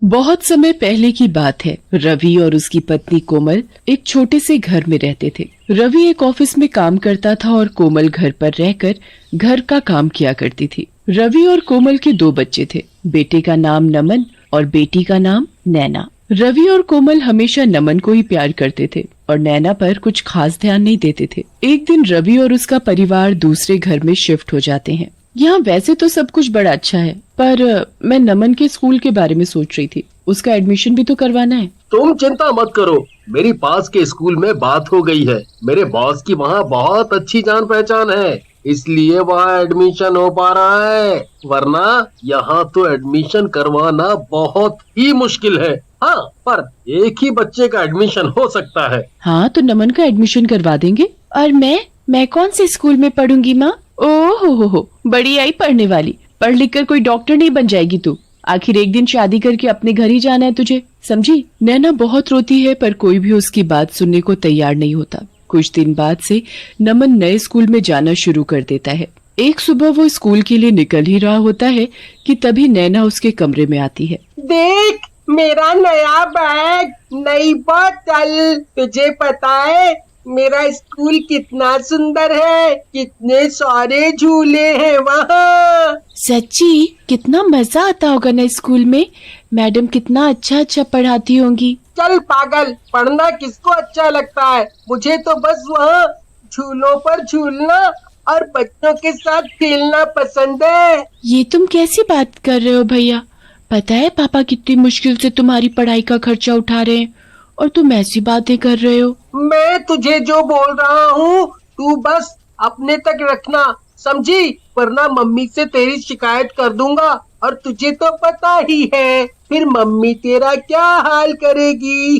बहुत समय पहले की बात है। रवि और उसकी पत्नी कोमल एक छोटे से घर में रहते थे। रवि एक ऑफिस में काम करता था और कोमल घर पर रहकर घर का काम किया करती थी। रवि और कोमल के दो बच्चे थे। बेटे का नाम नमन और बेटी का नाम नैना। रवि और कोमल हमेशा नमन को ही प्यार करते थे और नैना पर कुछ खास ध्यान नहीं देते थे। एक दिन रवि और उसका परिवार दूसरे घर में शिफ्ट हो जाते हैं। यहाँ वैसे तो सब कुछ बड़ा अच्छा है, पर मैं नमन के स्कूल के बारे में सोच रही थी। उसका एडमिशन भी तो करवाना है। तुम चिंता मत करो, मेरी पास के स्कूल में बात हो गई है। मेरे बॉस की वहाँ बहुत अच्छी जान पहचान है, इसलिए वहाँ एडमिशन हो पा रहा है। वरना यहाँ तो एडमिशन करवाना बहुत ही मुश्किल है। हाँ, पर एक ही बच्चे का एडमिशन हो सकता है। हाँ, तो नमन का एडमिशन करवा देंगे। और मैं कौन से स्कूल में पढ़ूंगी माँ? ओह हो, बड़ी आई पढ़ने वाली। पढ़ लिख कर कोई डॉक्टर नहीं बन जाएगी तू। आखिर एक दिन शादी करके अपने घर ही जाना है तुझे, समझी? नैना बहुत रोती है, पर कोई भी उसकी बात सुनने को तैयार नहीं होता। कुछ दिन बाद से नमन नए स्कूल में जाना शुरू कर देता है। एक सुबह वो स्कूल के लिए निकल ही रहा होता है कि तभी नैना उसके कमरे में आती है। देख, मेरा नया बैग, नई बोतल। तुझे पता है मेरा स्कूल कितना सुंदर है, कितने सारे झूले हैं वहाँ। सच्ची? कितना मजा आता होगा ना स्कूल में। मैडम कितना अच्छा अच्छा पढ़ाती होंगी। चल पागल, पढ़ना किसको अच्छा लगता है? मुझे तो बस वहाँ झूलों पर झूलना और बच्चों के साथ खेलना पसंद है। ये तुम कैसी बात कर रहे हो भैया? पता है पापा कितनी मुश्किल से तुम्हारी पढ़ाई का खर्चा उठा रहे हैं और तुम ऐसी बातें कर रहे हो। मैं तुझे जो बोल रहा हूँ तू बस अपने तक रखना, समझी? वरना मम्मी से तेरी शिकायत कर दूंगा और तुझे तो पता ही है फिर मम्मी तेरा क्या हाल करेगी।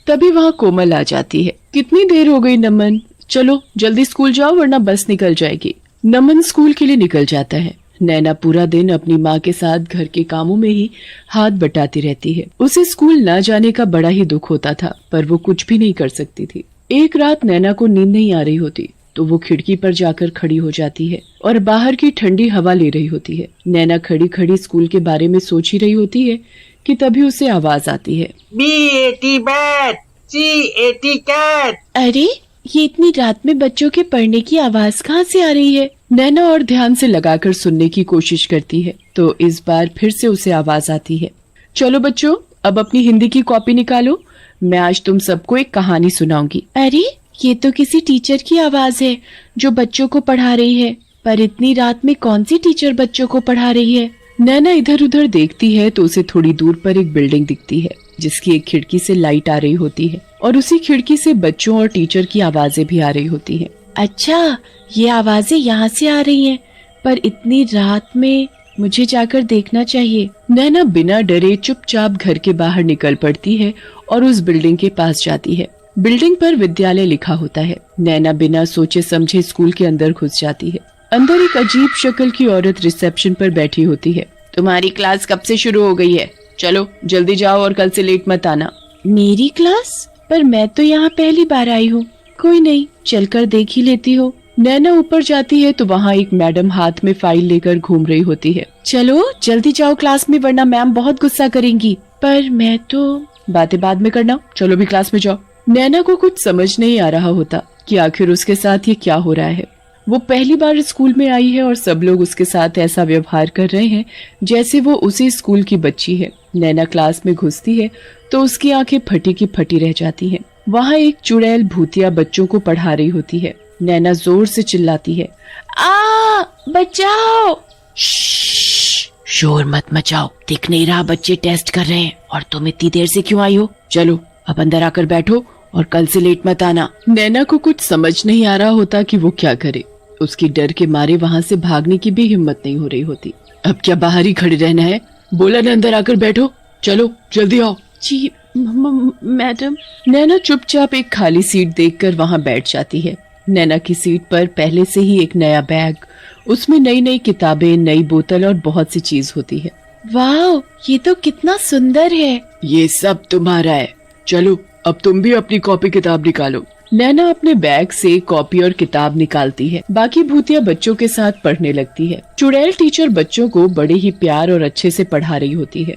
तभी वहाँ कोमल आ जाती है। कितनी देर हो गई नमन? चलो जल्दी स्कूल जाओ वरना बस निकल जाएगी। नमन स्कूल के लिए निकल जाता है। नैना पूरा दिन अपनी माँ के साथ घर के कामों में ही हाथ बटाती रहती है। उसे स्कूल न जाने का बड़ा ही दुख होता था, पर वो कुछ भी नहीं कर सकती थी। एक रात नैना को नींद नहीं आ रही होती, तो वो खिड़की पर जाकर खड़ी हो जाती है और बाहर की ठंडी हवा ले रही होती है। नैना खड़ी खड़ी स्कूल के बारे में सोच ही रही होती है कि तभी उसे आवाज आती है। B-A-T bat, C-A-T cat. अरे, ये इतनी रात में बच्चों के पढ़ने की आवाज कहाँ से आ रही है? नैना और ध्यान से लगाकर सुनने की कोशिश करती है, तो इस बार फिर से उसे आवाज आती है। चलो बच्चों, अब अपनी हिंदी की कॉपी निकालो। मैं आज तुम सबको एक कहानी सुनाऊंगी। अरे, ये तो किसी टीचर की आवाज है जो बच्चों को पढ़ा रही है। पर इतनी रात में कौन सी टीचर बच्चों को पढ़ा रही है? नैना इधर उधर देखती है तो उसे थोड़ी दूर पर एक बिल्डिंग दिखती है, जिसकी एक खिड़की से लाइट आ रही होती है और उसी खिड़की से बच्चों और टीचर की आवाजें भी आ रही होती हैं। अच्छा, ये आवाजें यहाँ से आ रही हैं, पर इतनी रात में मुझे जाकर देखना चाहिए। नैना बिना डरे चुपचाप घर के बाहर निकल पड़ती है और उस बिल्डिंग के पास जाती है। बिल्डिंग पर विद्यालय लिखा होता है। नैना बिना सोचे समझे स्कूल के अंदर घुस जाती है। अंदर एक अजीब शक्ल की औरत रिसेप्शन पर बैठी होती है। तुम्हारी क्लास कब से शुरू हो गई है? चलो जल्दी जाओ और कल से लेट मत आना। मेरी क्लास? पर मैं तो यहाँ पहली बार आई हूँ। कोई नहीं, चलकर देख ही लेती हो। नैना ऊपर जाती है तो वहाँ एक मैडम हाथ में फाइल लेकर घूम रही होती है। चलो जल्दी जाओ क्लास में, वरना मैम बहुत गुस्सा करेंगी। पर मैं तो बातें बाद में करना, चलो भी क्लास में जाओ। नैना को कुछ समझ नहीं आ रहा होता कि आखिर उसके साथ ये क्या हो रहा है। वो पहली बार स्कूल में आई है और सब लोग उसके साथ ऐसा व्यवहार कर रहे हैं जैसे वो उसी स्कूल की बच्ची है। नैना क्लास में घुसती है तो उसकी आंखें फटी की फटी रह जाती हैं। वहाँ एक चुड़ैल भूतिया बच्चों को पढ़ा रही होती है। नैना जोर से चिल्लाती है, आ बचाओ! शोर मत मचाओ, दिख नहीं रहा बच्चे टेस्ट कर रहे हैं। और तुम इतनी देर से क्यों आई हो? चलो अब अंदर आकर बैठो और कल से लेट मत आना। नैना को कुछ समझ नहीं आ रहा होता कि वो क्या करे। उसकी डर के मारे वहाँ से भागने की भी हिम्मत नहीं हो रही होती। अब क्या बाहर ही खड़े रहना है? बोला ना अंदर आकर बैठो, चलो जल्दी आओ। जी मैडम। नैना चुपचाप एक खाली सीट देखकर वहाँ बैठ जाती है। नैना की सीट पर पहले से ही एक नया बैग, उसमें नई नई किताबें, नई बोतल और बहुत सी चीज होती है। वाह, ये तो कितना सुंदर है। ये सब तुम्हारा है। चलो अब तुम भी अपनी कॉपी किताब निकालो। नैना अपने बैग से कॉपी और किताब निकालती है। बाकी भूतिया बच्चों के साथ पढ़ने लगती है। चुड़ैल टीचर बच्चों को बड़े ही प्यार और अच्छे से पढ़ा रही होती है।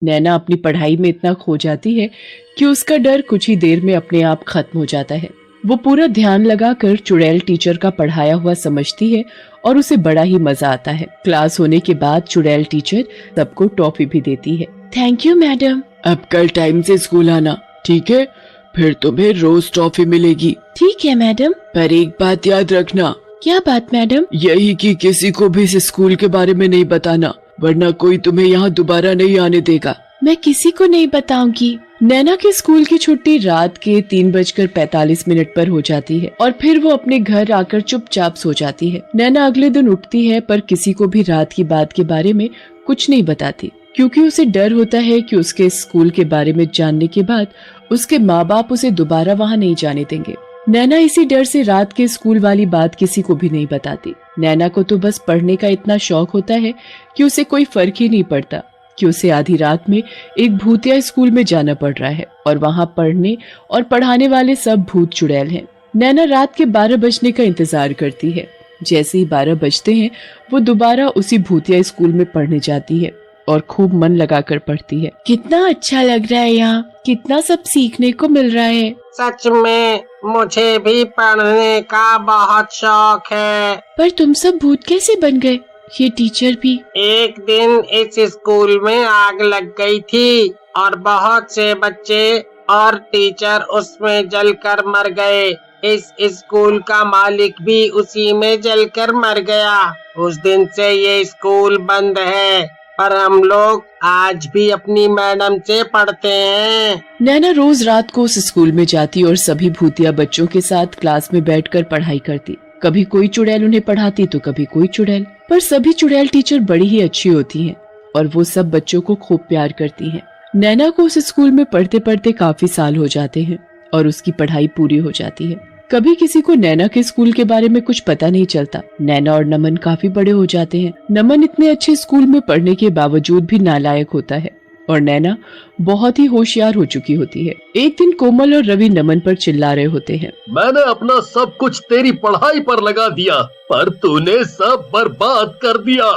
नैना अपनी पढ़ाई में इतना खो जाती है कि उसका डर कुछ ही देर में अपने आप खत्म हो जाता है। वो पूरा ध्यान लगाकर चुड़ैल टीचर का पढ़ाया हुआ समझती है और उसे बड़ा ही मजा आता है। क्लास होने के बाद चुड़ैल टीचर सबको टॉफी भी देती है। Thank you madam. अब कल टाइम से स्कूल आना, ठीक है? फिर तुम्हें रोज टॉफी मिलेगी। ठीक है मैडम। पर एक बात याद रखना। क्या बात मैडम? यही कि किसी को भी इस स्कूल के बारे में नहीं बताना, वरना कोई तुम्हें यहाँ दोबारा नहीं आने देगा। मैं किसी को नहीं बताऊंगी। नैना के स्कूल की छुट्टी रात के 3:45 पर हो जाती है और फिर वो अपने घर आकर चुपचाप सो जाती है। नैना अगले दिन उठती है पर किसी को भी रात की बात के बारे में कुछ नहीं बताती, क्योंकि उसे डर होता है कि उसके स्कूल के बारे में जानने के बाद उसके माँ बाप उसे दोबारा वहाँ नहीं जाने देंगे। नैना इसी डर से रात के स्कूल वाली बात किसी को भी नहीं बताती। नैना को तो बस पढ़ने का इतना शौक होता है कि उसे कोई फर्क ही नहीं पड़ता कि उसे आधी रात में एक भूतिया स्कूल में जाना पड़ रहा है और वहाँ पढ़ने और पढ़ाने वाले सब भूत चुड़ैल हैं। नैना रात के 12 बजने का इंतजार करती है। जैसे ही 12 बजते हैं वो दोबारा उसी भूतिया स्कूल में पढ़ने जाती है और खूब मन लगाकर पढ़ती है। कितना अच्छा लग रहा है यहाँ, कितना सब सीखने को मिल रहा है। सच में मुझे भी पढ़ने का बहुत शौक है। पर तुम सब भूत कैसे बन गए? ये टीचर भी। एक दिन इस स्कूल में आग लग गई थी और बहुत से बच्चे और टीचर उसमें जलकर मर गए। इस स्कूल का मालिक भी उसी में जलकर मर गया। उस दिन से ये स्कूल बंद है, पर हम लोग आज भी अपनी मैडम से पढ़ते हैं। नैना रोज रात को उस स्कूल में जाती और सभी भूतिया बच्चों के साथ क्लास में बैठकर पढ़ाई करती। कभी कोई चुड़ैल उन्हें पढ़ाती तो कभी कोई चुड़ैल, पर सभी चुड़ैल टीचर बड़ी ही अच्छी होती हैं और वो सब बच्चों को खूब प्यार करती हैं। नैना को उस स्कूल में पढ़ते पढ़ते काफी साल हो जाते हैं और उसकी पढ़ाई पूरी हो जाती है। कभी किसी को नैना के स्कूल के बारे में कुछ पता नहीं चलता। नैना और नमन काफी बड़े हो जाते हैं। नमन इतने अच्छे स्कूल में पढ़ने के बावजूद भी नालायक होता है और नैना बहुत ही होशियार हो चुकी होती है। एक दिन कोमल और रवि नमन पर चिल्ला रहे होते हैं। मैंने अपना सब कुछ तेरी पढ़ाई पर लगा दिया, पर तूने सब बर्बाद कर दिया।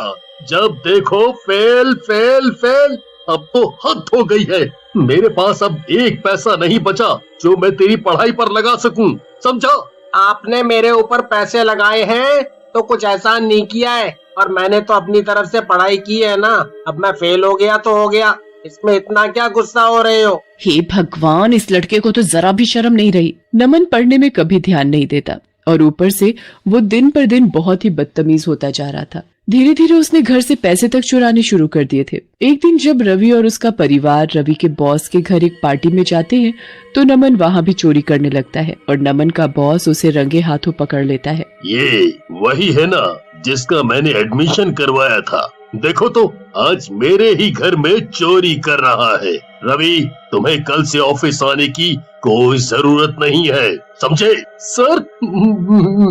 जब देखो फेल फेल फेल। अब तो हद हो गई है। मेरे पास अब एक पैसा नहीं बचा जो मैं तेरी पढ़ाई पर लगा सकूं, समझा? आपने मेरे ऊपर पैसे लगाए हैं तो कुछ एहसान नहीं किया है, और मैंने तो अपनी तरफ से पढ़ाई की है ना। अब मैं फेल हो गया तो हो गया, इसमें इतना क्या गुस्सा हो रहे हो? हे भगवान, इस लड़के को तो जरा भी शर्म नहीं रही। नमन पढ़ने में कभी ध्यान नहीं देता और ऊपर से वो दिन पर दिन बहुत ही बदतमीज होता जा रहा था। धीरे धीरे उसने घर से पैसे तक चुराने शुरू कर दिए थे। एक दिन जब रवि और उसका परिवार रवि के बॉस के घर एक पार्टी में जाते हैं तो नमन वहाँ भी चोरी करने लगता है और नमन का बॉस उसे रंगे हाथों पकड़ लेता है। ये वही है ना जिसका मैंने एडमिशन करवाया था। देखो तो आज मेरे ही घर में चोरी कर रहा है। रवि, तुम्हें कल से ऑफिस आने की कोई जरूरत नहीं है, समझे? सर,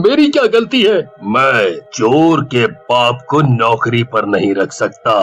मेरी क्या गलती है? मैं चोर के बाप को नौकरी पर नहीं रख सकता,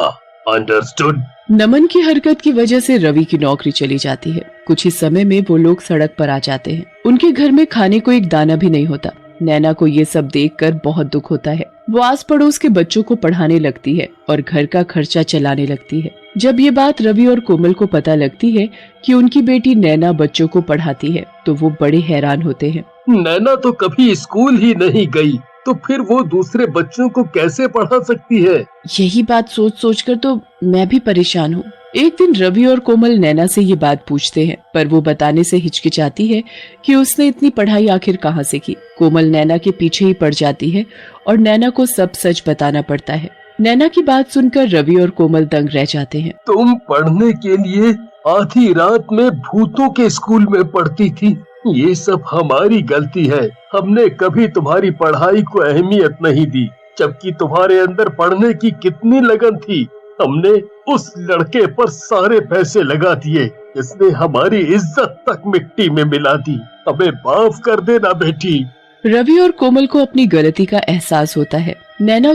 अंडरस्टूड? नमन की हरकत की वजह से रवि की नौकरी चली जाती है। कुछ ही समय में वो लोग सड़क पर आ जाते हैं। उनके घर में खाने को एक दाना भी नहीं होता। नैना को ये सब देखकर बहुत दुख होता है। वो आस पड़ोस के बच्चों को पढ़ाने लगती है और घर का खर्चा चलाने लगती है। जब ये बात रवि और कोमल को पता लगती है कि उनकी बेटी नैना बच्चों को पढ़ाती है तो वो बड़े हैरान होते हैं। नैना तो कभी स्कूल ही नहीं गई, तो फिर वो दूसरे बच्चों को कैसे पढ़ा सकती है? यही बात सोच सोच कर तो मैं भी परेशान हूँ। एक दिन रवि और कोमल नैना से ये बात पूछते हैं, पर वो बताने से हिचकिचाती है कि उसने इतनी पढ़ाई आखिर कहाँ से की। कोमल नैना के पीछे ही पड़ जाती है और नैना को सब सच बताना पड़ता है। नैना की बात सुनकर रवि और कोमल दंग रह जाते हैं। तुम पढ़ने के लिए आधी रात में भूतों के स्कूल में पढ़ती थी। ये सब हमारी गलती है। हमने कभी तुम्हारी पढ़ाई को अहमियत नहीं दी, जबकि तुम्हारे अंदर पढ़ने की कितनी लगन थी। हमने उस लड़के पर सारे पैसे लगा दिए, इसने हमारी इज्जत तक मिट्टी में मिला दी। हमें माफ कर देना बेटी। रवि और कोमल को अपनी गलती का एहसास होता है। नैना